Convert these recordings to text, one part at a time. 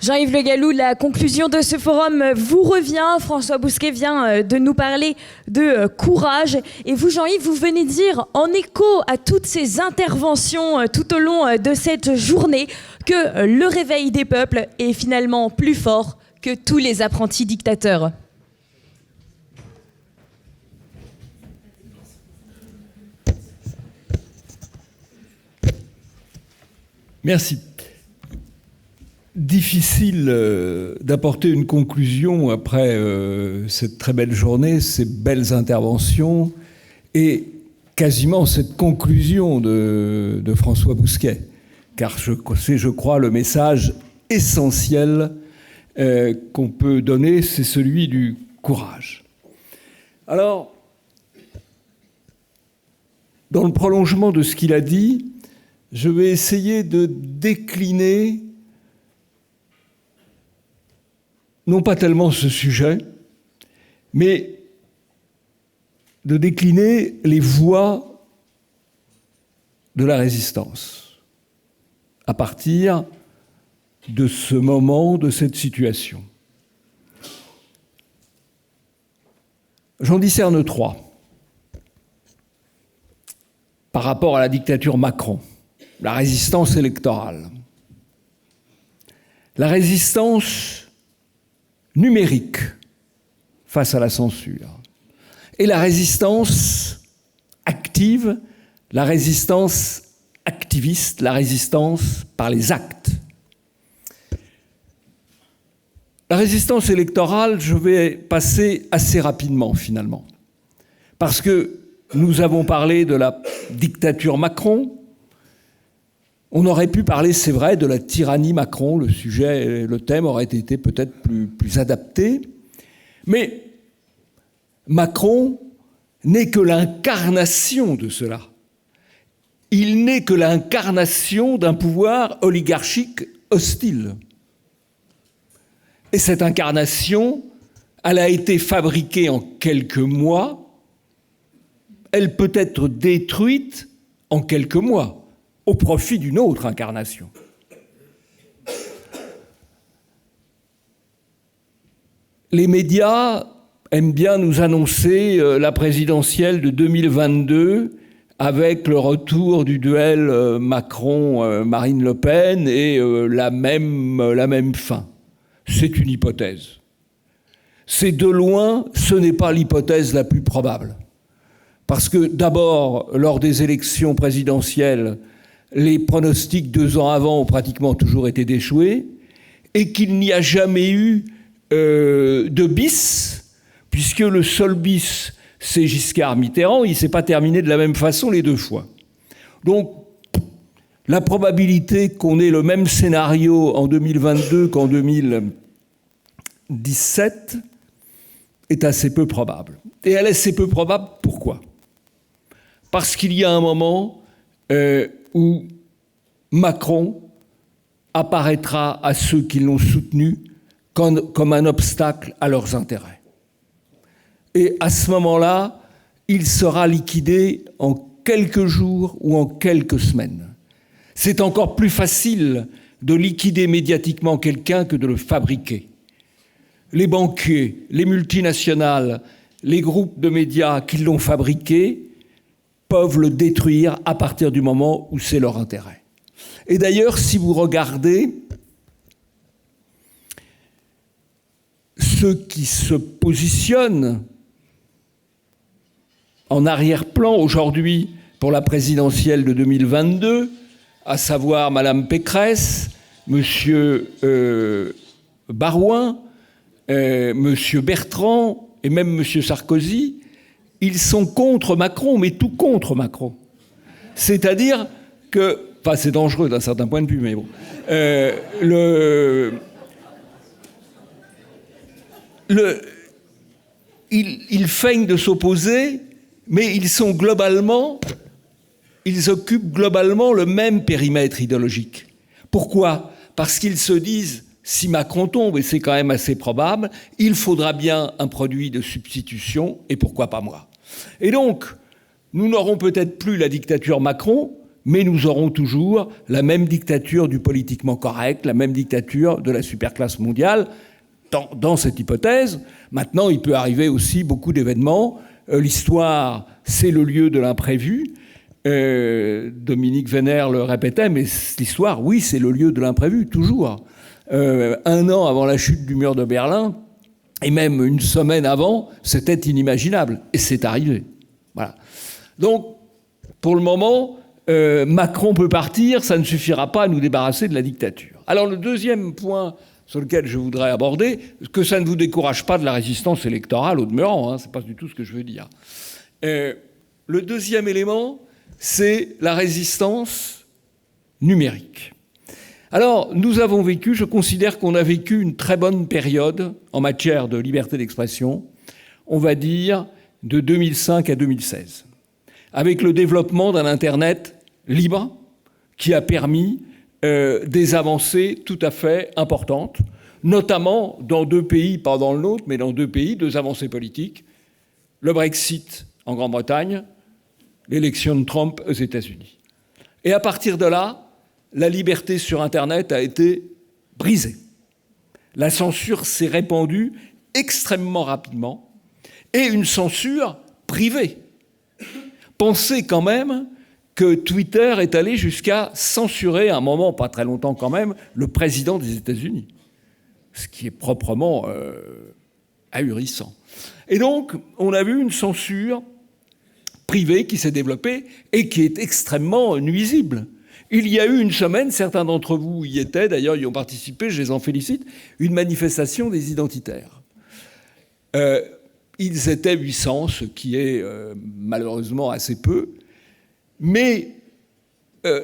Jean-Yves Le Gallou, la conclusion de ce forum vous revient. François Bousquet vient de nous parler de courage. Et vous, Jean-Yves, vous venez dire, en écho à toutes ces interventions tout au long de cette journée, que le réveil des peuples est finalement plus fort que tous les apprentis dictateurs. Merci. Difficile d'apporter une conclusion après cette très belle journée, ces belles interventions et quasiment cette conclusion de François Bousquet. Car c'est, je crois, le message essentiel qu'on peut donner, c'est celui du courage. Alors, dans le prolongement de ce qu'il a dit, je vais essayer de décliner non pas tellement ce sujet, mais de décliner les voies de la résistance à partir de ce moment, de cette situation. J'en discerne trois par rapport à la dictature Macron. La résistance électorale, la résistance numérique face à la censure et la résistance active, la résistance activiste, la résistance par les actes. La résistance électorale, je vais passer assez rapidement finalement, parce que nous avons parlé de la dictature Macron. On aurait pu parler, c'est vrai, de la tyrannie Macron. Le sujet, le thème aurait été peut-être plus adapté. Mais Macron n'est que l'incarnation de cela. Il n'est que l'incarnation d'un pouvoir oligarchique hostile. Et cette incarnation, elle a été fabriquée en quelques mois. Elle peut être détruite en quelques mois, au profit d'une autre incarnation. Les médias aiment bien nous annoncer la présidentielle de 2022 avec le retour du duel Macron-Marine Le Pen et la même fin. C'est une hypothèse. C'est de loin, ce n'est pas l'hypothèse la plus probable. Parce que d'abord, lors des élections présidentielles, les pronostics 2 ans avant ont pratiquement toujours été déjoués, et qu'il n'y a jamais eu de bis, puisque le seul bis, c'est Giscard Mitterrand, il ne s'est pas terminé de la même façon les 2 fois. Donc, la probabilité qu'on ait le même scénario en 2022 qu'en 2017 est assez peu probable. Et elle est assez peu probable, pourquoi ? Parce qu'il y a un moment où Macron apparaîtra à ceux qui l'ont soutenu comme un obstacle à leurs intérêts. Et à ce moment-là, il sera liquidé en quelques jours ou en quelques semaines. C'est encore plus facile de liquider médiatiquement quelqu'un que de le fabriquer. Les banquiers, les multinationales, les groupes de médias qui l'ont fabriqué peuvent le détruire à partir du moment où c'est leur intérêt. Et d'ailleurs, si vous regardez ceux qui se positionnent en arrière-plan aujourd'hui pour la présidentielle de 2022, à savoir Madame Pécresse, Monsieur Barouin, Monsieur Bertrand et même Monsieur Sarkozy, ils sont contre Macron, mais tout contre Macron. C'est-à-dire que, enfin c'est dangereux d'un certain point de vue, mais bon, ils feignent de s'opposer, mais ils occupent globalement le même périmètre idéologique. Pourquoi ? Parce qu'ils se disent, si Macron tombe, et c'est quand même assez probable, il faudra bien un produit de substitution, et pourquoi pas moi ? Et donc, nous n'aurons peut-être plus la dictature Macron, mais nous aurons toujours la même dictature du politiquement correct, la même dictature de la superclasse mondiale. Dans cette hypothèse, maintenant, il peut arriver aussi beaucoup d'événements. L'histoire, c'est le lieu de l'imprévu. Dominique Vénère le répétait, mais l'histoire, oui, c'est le lieu de l'imprévu, toujours. 1 an avant la chute du mur de Berlin, et même une semaine avant, c'était inimaginable. Et c'est arrivé. Voilà. Donc, pour le moment, Macron peut partir, ça ne suffira pas à nous débarrasser de la dictature. Alors, le deuxième point sur lequel je voudrais aborder, que ça ne vous décourage pas de la résistance électorale au demeurant, hein, c'est pas du tout ce que je veux dire. Le deuxième élément, c'est la résistance numérique. Alors, nous avons vécu, je considère qu'on a vécu une très bonne période en matière de liberté d'expression, on va dire de 2005 à 2016, avec le développement d'un Internet libre qui a permis des avancées tout à fait importantes, notamment dans 2 pays, pas dans le nôtre, mais dans 2 pays, 2 avancées politiques, le Brexit en Grande-Bretagne, l'élection de Trump aux États-Unis. Et à partir de là, la liberté sur Internet a été brisée. La censure s'est répandue extrêmement rapidement, et une censure privée. Pensez quand même que Twitter est allé jusqu'à censurer, à un moment, pas très longtemps quand même, le président des États-Unis. Ce qui est proprement ahurissant. Et donc, on a vu une censure privée qui s'est développée et qui est extrêmement nuisible. Il y a eu une semaine, certains d'entre vous y étaient, d'ailleurs y ont participé, je les en félicite, une manifestation des identitaires. Ils étaient 800, ce qui est malheureusement assez peu, mais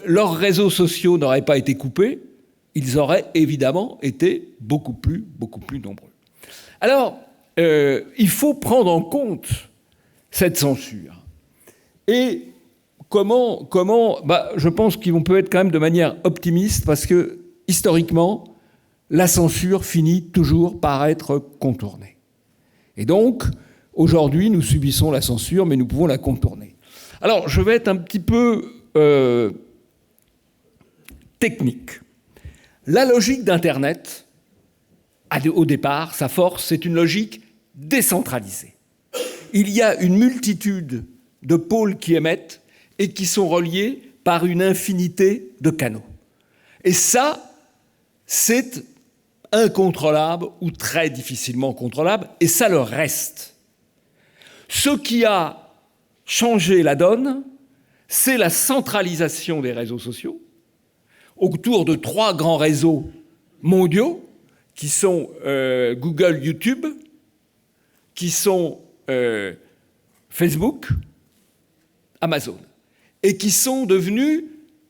leurs réseaux sociaux n'auraient pas été coupés, ils auraient évidemment été beaucoup plus nombreux. Alors, il faut prendre en compte cette censure. Et comment je pense qu'on peut être quand même de manière optimiste, parce que, historiquement, la censure finit toujours par être contournée. Et donc, aujourd'hui, nous subissons la censure, mais nous pouvons la contourner. Alors, je vais être un petit peu technique. La logique d'Internet, au départ, sa force, c'est une logique décentralisée. Il y a une multitude de pôles qui émettent et qui sont reliés par une infinité de canaux. Et ça, c'est incontrôlable ou très difficilement contrôlable, et ça le reste. Ce qui a changé la donne, c'est la centralisation des réseaux sociaux autour de 3 grands réseaux mondiaux qui sont Google, YouTube, qui sont Facebook, Amazon, et qui sont devenus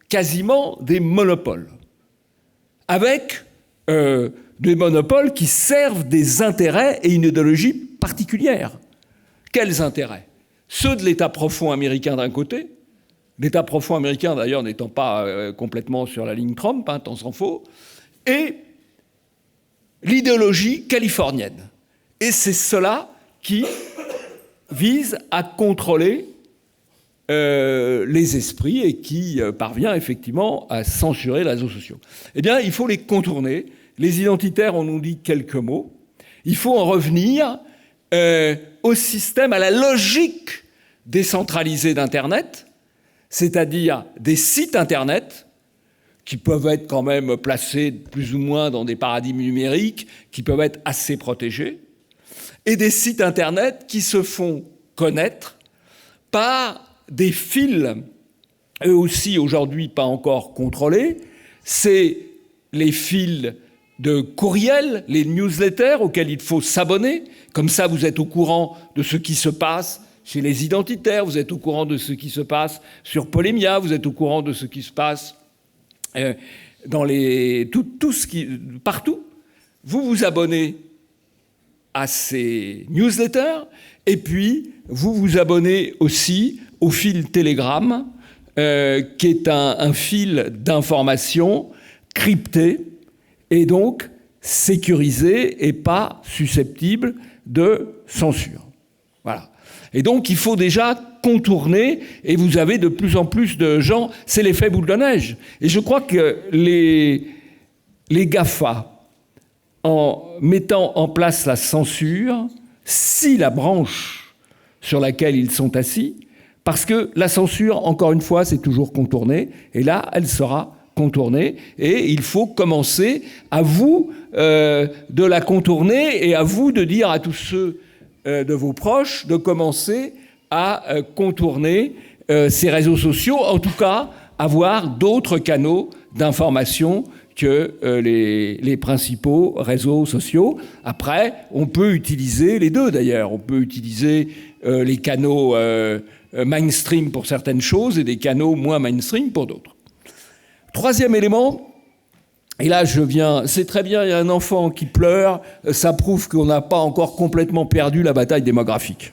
quasiment des monopoles, avec des monopoles qui servent des intérêts et une idéologie particulière. Quels intérêts? Ceux de l'État profond américain d'un côté, l'État profond américain d'ailleurs n'étant pas complètement sur la ligne Trump, hein, tant s'en faut, et l'idéologie californienne. Et c'est cela qui vise à contrôler les esprits et qui parvient effectivement à censurer les réseaux sociaux. Eh bien, il faut les contourner. Les identitaires en ont dit quelques mots. Il faut en revenir au système, à la logique décentralisée d'Internet, c'est-à-dire des sites Internet qui peuvent être quand même placés plus ou moins dans des paradigmes numériques, qui peuvent être assez protégés, et des sites Internet qui se font connaître par des fils, eux aussi aujourd'hui pas encore contrôlés. C'est les fils de courriel, les newsletters auxquels il faut s'abonner. Comme ça, vous êtes au courant de ce qui se passe chez les identitaires, vous êtes au courant de ce qui se passe sur Polémia, vous êtes au courant de ce qui se passe dans tout ce qui partout. Vous vous abonnez à ces newsletters et puis vous vous abonnez aussi au fil Telegram, qui est un fil d'information crypté et donc sécurisé et pas susceptible de censure. Voilà. Et donc, il faut déjà contourner, et vous avez de plus en plus de gens, c'est l'effet boule de neige. Et je crois que les GAFA, en mettant en place la censure, scient la branche sur laquelle ils sont assis, parce que la censure, encore une fois, c'est toujours contournée, et là, elle sera contournée, et il faut commencer, à vous, de la contourner, et à vous de dire à tous ceux de vos proches de commencer à contourner ces réseaux sociaux, en tout cas, avoir d'autres canaux d'information que les principaux réseaux sociaux. Après, on peut utiliser les deux, d'ailleurs. On peut utiliser les canaux mainstream pour certaines choses et des canaux moins mainstream pour d'autres. Troisième élément, et là je viens, c'est très bien, il y a un enfant qui pleure, ça prouve qu'on n'a pas encore complètement perdu la bataille démographique.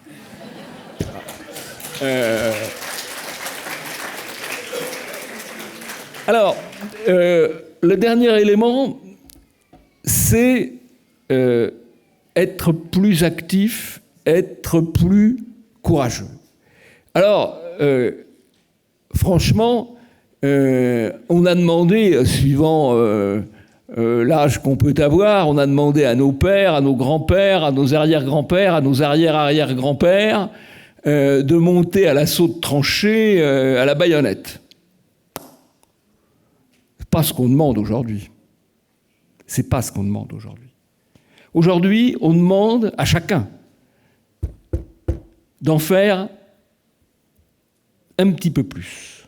Alors, le dernier élément, c'est être plus actif, être plus courageux. Alors, franchement, on a demandé, suivant l'âge qu'on peut avoir, on a demandé à nos pères, à nos grands-pères, à nos arrière-grands-pères, à nos arrière-arrière-grands-pères de monter à l'assaut de tranchées à la baïonnette. C'est pas ce qu'on demande aujourd'hui. C'est pas ce qu'on demande aujourd'hui. Aujourd'hui, on demande à chacun d'en faire un petit peu plus.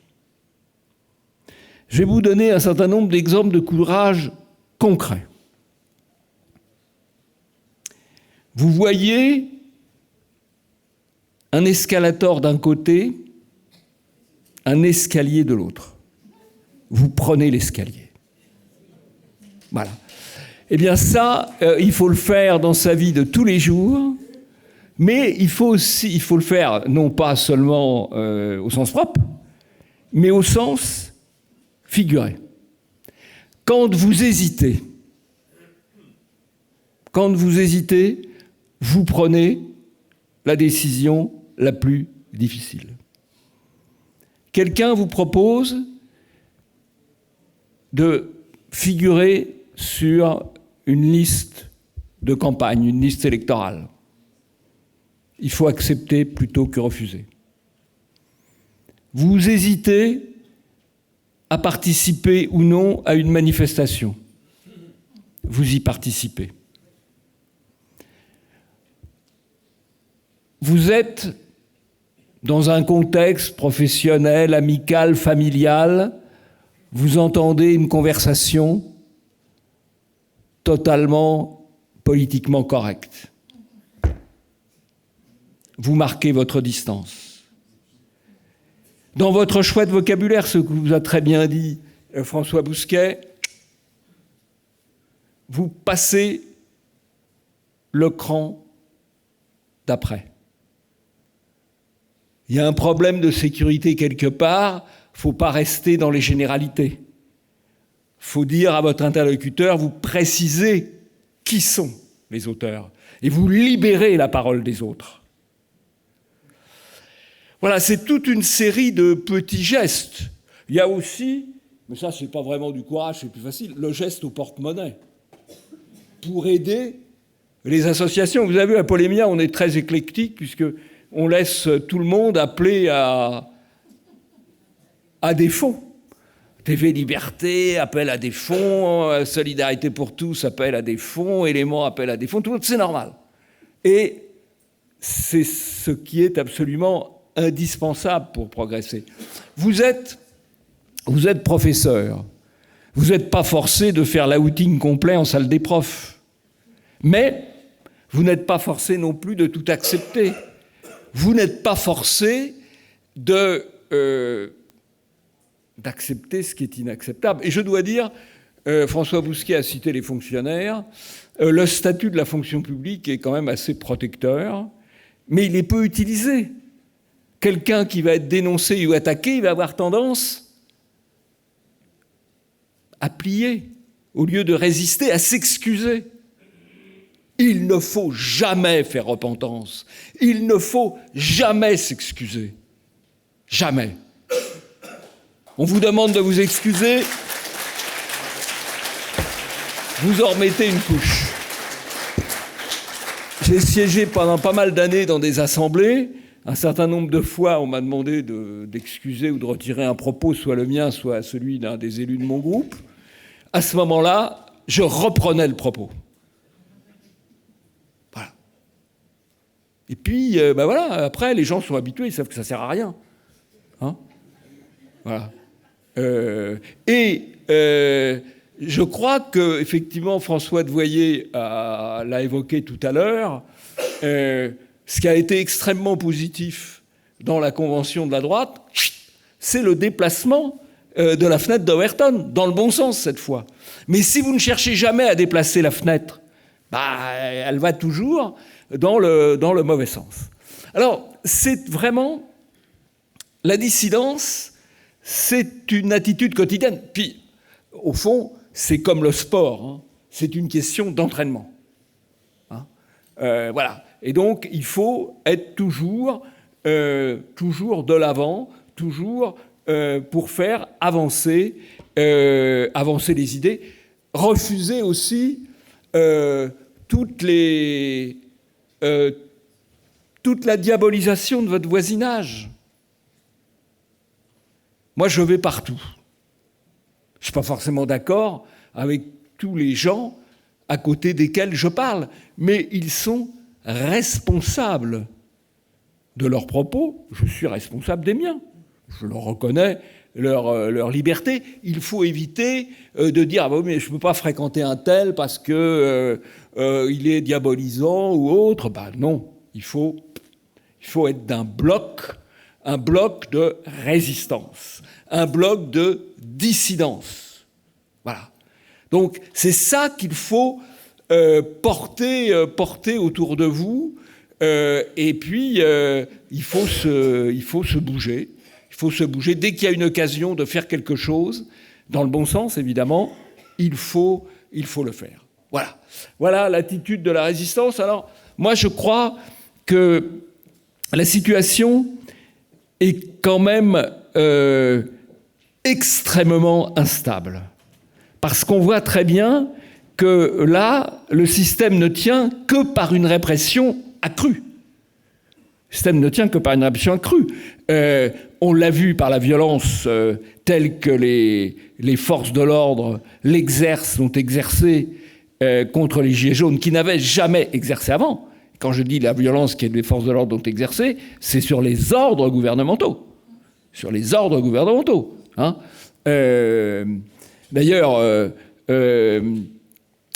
Je vais vous donner un certain nombre d'exemples de courage concrets. Vous voyez un escalator d'un côté, un escalier de l'autre. Vous prenez l'escalier. Voilà. Eh bien ça, il faut le faire dans sa vie de tous les jours, mais il faut le faire non pas seulement au sens propre, mais au sens figuré. Quand vous hésitez, vous prenez la décision la plus difficile. Quelqu'un vous propose de figurer sur une liste de campagne, une liste électorale. Il faut accepter plutôt que refuser. Vous hésitez à participer ou non à une manifestation. Vous y participez. Vous êtes dans un contexte professionnel, amical, familial, vous entendez une conversation totalement politiquement correcte. Vous marquez votre distance. Dans votre choix de vocabulaire, ce que vous a très bien dit François Bousquet, vous passez le cran d'après. Il y a un problème de sécurité quelque part, il ne faut pas rester dans les généralités. Il faut dire à votre interlocuteur, vous précisez qui sont les auteurs et vous libérez la parole des autres. Voilà, c'est toute une série de petits gestes. Il y a aussi, mais ça c'est pas vraiment du courage, c'est plus facile, le geste au porte-monnaie pour aider les associations. Vous avez vu, à Polémia, on est très éclectique puisqu'on laisse tout le monde appeler à des fonds. TV Liberté appelle à des fonds, Solidarité pour tous appelle à des fonds, Éléments appelle à des fonds, tout le monde, c'est normal. Et c'est ce qui est absolument indispensable pour progresser. Vous êtes professeur. Vous n'êtes pas forcé de faire l'outing complet en salle des profs. Mais vous n'êtes pas forcé non plus de tout accepter. Vous n'êtes pas forcé d'accepter ce qui est inacceptable. Et je dois dire, François Bousquet a cité les fonctionnaires, le statut de la fonction publique est quand même assez protecteur, mais il est peu utilisé. Quelqu'un qui va être dénoncé ou attaqué, il va avoir tendance à plier, au lieu de résister, à s'excuser. Il ne faut jamais faire repentance. Il ne faut jamais s'excuser. Jamais. On vous demande de vous excuser. Vous en remettez une couche. J'ai siégé pendant pas mal d'années dans des assemblées. Un certain nombre de fois, on m'a demandé d'excuser ou de retirer un propos, soit le mien, soit celui d'un des élus de mon groupe. À ce moment-là, je reprenais le propos. Voilà. Et puis, voilà, après, les gens sont habitués, ils savent que ça ne sert à rien. Hein ? Voilà. Je crois qu'effectivement, François Devoyer l'a évoqué tout à l'heure, ce qui a été extrêmement positif dans la convention de la droite, c'est le déplacement de la fenêtre d'Overton, dans le bon sens cette fois. Mais si vous ne cherchez jamais à déplacer la fenêtre, elle va toujours dans le mauvais sens. Alors, c'est vraiment... La dissidence, c'est une attitude quotidienne. Puis, au fond, c'est comme le sport, hein. C'est une question d'entraînement. Hein, voilà. Et donc, il faut être toujours de l'avant, toujours pour faire avancer les idées. Refuser aussi toute la diabolisation de votre voisinage. Moi, je vais partout. Je ne suis pas forcément d'accord avec tous les gens à côté desquels je parle, mais ils sont responsables de leurs propos. Je suis responsable des miens. Je leur reconnais leur liberté. Il faut éviter de dire « Ah bon, mais je ne peux pas fréquenter un tel parce qu'il est diabolisant ou autre ». Non, il faut être d'un bloc, un bloc de résistance, un bloc de dissidence. Voilà. Donc, c'est ça qu'il faut porter autour de vous. Et puis, il faut se bouger. Il faut se bouger. Dès qu'il y a une occasion de faire quelque chose, dans le bon sens, évidemment, il faut le faire. Voilà. Voilà l'attitude de la résistance. Alors, moi, je crois que la situation est quand même extrêmement instable. Parce qu'on voit très bien que là, le système ne tient que par une répression accrue. Le système ne tient que par une répression accrue. On l'a vu par la violence telle que les forces de l'ordre l'ont exercée contre les Gilets jaunes, qui n'avaient jamais exercé avant. Quand je dis la violence que les forces de l'ordre ont exercée, c'est sur les ordres gouvernementaux. Sur les ordres gouvernementaux. Hein. D'ailleurs,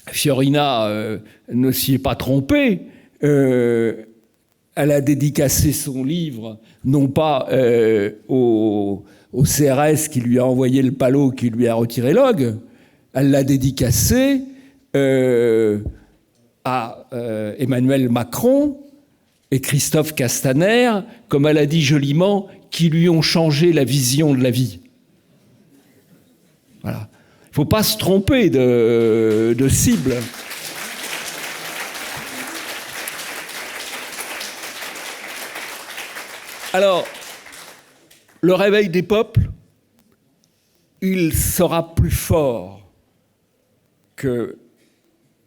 Fiorina ne s'y est pas trompée. Elle a dédicacé son livre, non pas au CRS qui lui a envoyé le palot, qui lui a retiré l'OG. Elle l'a dédicacé à Emmanuel Macron et Christophe Castaner, comme elle a dit joliment, qui lui ont changé la vision de la vie. Voilà. Il ne faut pas se tromper de cible. Alors, le réveil des peuples, il sera plus fort que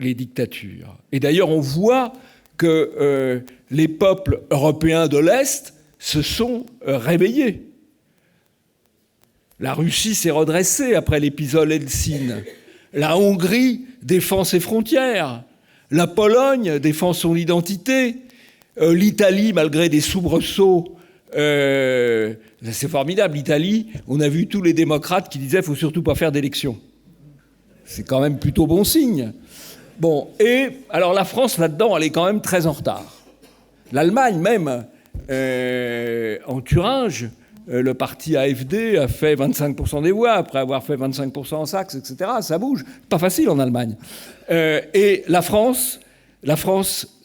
les dictatures. Et d'ailleurs, on voit que les peuples européens de l'Est se sont réveillés. La Russie s'est redressée après l'épisode Helsinki. La Hongrie défend ses frontières. La Pologne défend son identité. L'Italie, malgré des soubresauts, c'est formidable. L'Italie, on a vu tous les démocrates qui disaient « faut surtout pas faire d'élection ». C'est quand même plutôt bon signe. Bon, et alors la France, là-dedans, elle est quand même très en retard. L'Allemagne, même, en Thuringe, le parti AfD a fait 25% des voix, après avoir fait 25% en Saxe, etc. Ça bouge. Pas facile en Allemagne. Et la France,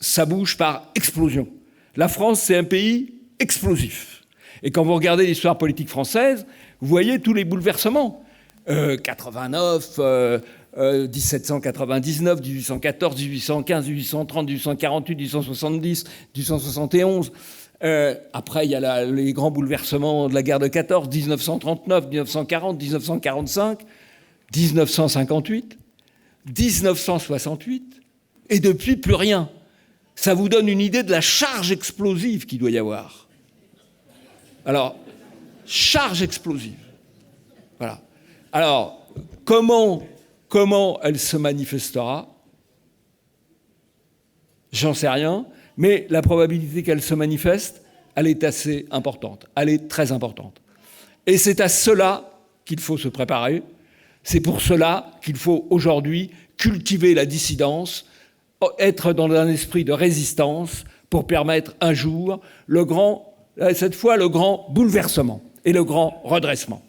ça bouge par explosion. La France, c'est un pays explosif. Et quand vous regardez l'histoire politique française, vous voyez tous les bouleversements. 89, 1799, 1814, 1815, 1830, 1848, 1870, 1871. Après, il y a les grands bouleversements de la guerre de 14, 1939, 1940, 1945, 1958, 1968, et depuis, plus rien. Ça vous donne une idée de la charge explosive qu'il doit y avoir. Alors, charge explosive. Voilà. Alors, comment elle se manifestera? J'en sais rien, mais la probabilité qu'elle se manifeste, elle est assez importante. Elle est très importante. Et c'est à cela qu'il faut se préparer. C'est pour cela qu'il faut aujourd'hui cultiver la dissidence, être dans un esprit de résistance pour permettre un jour cette fois le grand bouleversement et le grand redressement.